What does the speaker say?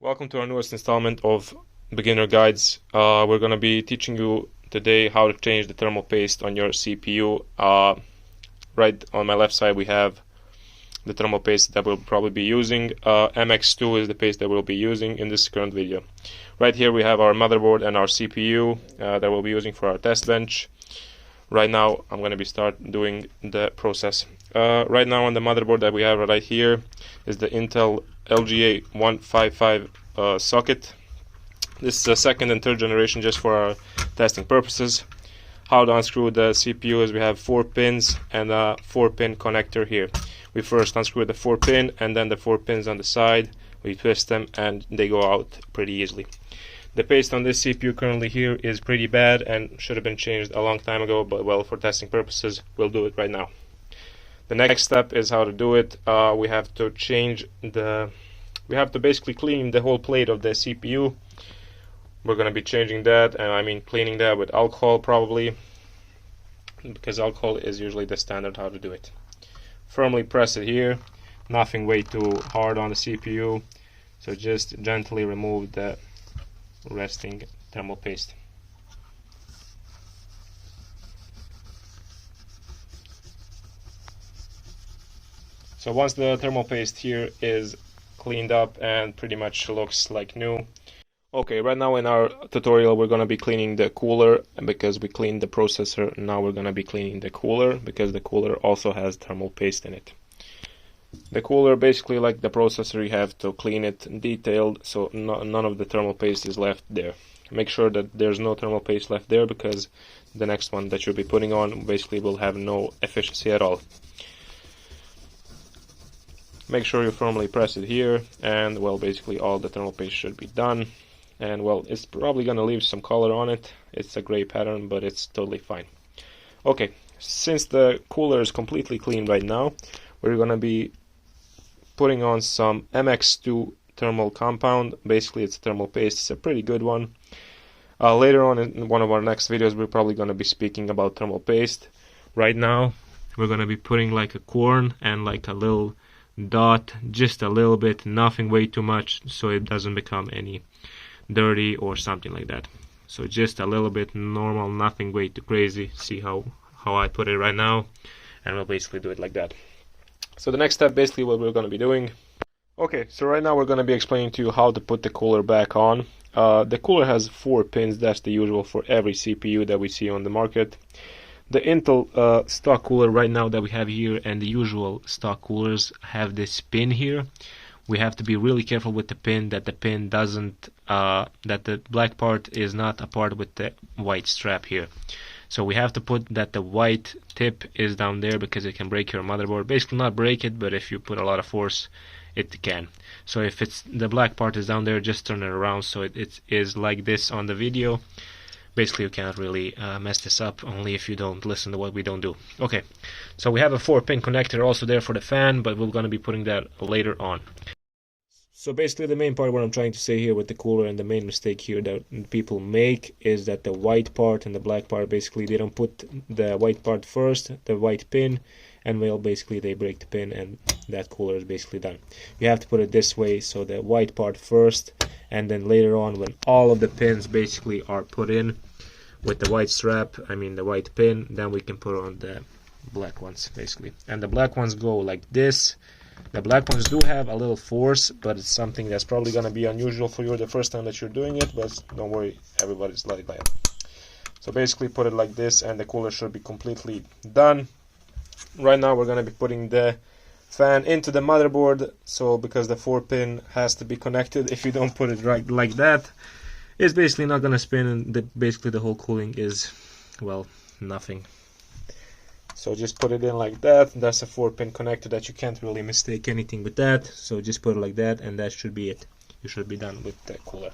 Welcome to our newest installment of Beginner Guides. We're going to be teaching you today how to change the thermal paste on your CPU. Right on my left side we have the thermal paste that we'll probably be using. MX2 is the paste that we'll be using in this current video. Right here we have our motherboard and our CPU that we'll be using for our test bench. Right now I'm going to start doing the process. Right now on the motherboard that we have right here is the Intel LGA 155 socket. This is a second and third generation just for our testing purposes. How to unscrew the CPU is we have 4 pins and a 4-pin connector here. We first unscrew the 4 pin and then the 4 pins on the side. We twist them and they go out pretty easily. The paste on this CPU currently here is pretty bad and should have been changed a long time ago, but well, for testing purposes we'll do it right now. The next step is how to do it. We have to basically clean the whole plate of the CPU. We're going to be changing that, and I mean cleaning that with alcohol probably, because alcohol is usually the standard how to do it. Firmly press it here, nothing way too hard on the CPU, so just gently remove the resting thermal paste. So once the thermal paste here is cleaned up and pretty much looks like new. Okay, right now in our tutorial we're going to be cleaning the cooler, because we cleaned the processor. Now we're going to be cleaning the cooler because the cooler also has thermal paste in it. The cooler, basically like the processor, you have to clean it detailed so none of the thermal paste is left there. Make sure that there's no thermal paste left there, because the next one that you'll be putting on basically will have no efficiency at all. Make sure you firmly press it here, and well, basically all the thermal paste should be done. And well, it's probably gonna leave some color on it. It's a gray pattern, but it's totally fine. Okay, since the cooler is completely clean right now, we're gonna be putting on some MX2 thermal compound. Basically it's thermal paste. It's a pretty good one. Later on in one of our next videos we're probably gonna be speaking about thermal paste. Right now we're gonna be putting like a corn and like a little dot, just a little bit, nothing way too much, so it doesn't become any dirty or something like that. So just a little bit normal, nothing way too crazy. See how I put it right now, and we'll basically do it like that. So the next step, basically what we're going to be doing. Okay, so right now we're going to be explaining to you how to put the cooler back on. The cooler has 4 pins. That's the usual for every CPU that we see on the market. The Intel stock cooler right now that we have here and the usual stock coolers have this pin here. We have to be really careful with the pin, that the pin doesn't, that the black part is not apart with the white strap here. So we have to put that the white tip is down there, because it can break your motherboard. Basically not break it, but if you put a lot of force it can. So if it's the black part is down there, just turn it around so it is like this on the video. Basically you can't really mess this up, only if you don't listen to what we don't do. Okay, so we have a 4-pin connector also there for the fan, but we're going to be putting that later on. So basically the main part what I'm trying to say here with the cooler, and the main mistake here that people make, is that the white part and the black part, basically they don't put the white part first, the white pin, and well, basically they break the pin and that cooler is basically done. You have to put it this way, so the white part first, and then later on when all of the pins basically are put in with the white strap, I mean the white pin, then we can put on the black ones basically. And the black ones go like this. The black ones do have a little force, but it's something that's probably going to be unusual for you the first time that you're doing it, but don't worry, everybody's like that. So basically put it like this and the cooler should be completely done. Right now we're going to be putting the fan into the motherboard, so because the 4-pin has to be connected, if you don't put it right like that, it's basically not going to spin, and basically the whole cooling is, well, nothing. So just put it in like that. That's a 4-pin connector that you can't really mistake anything with that. So just put it like that, and that should be it. You should be done with the cooler.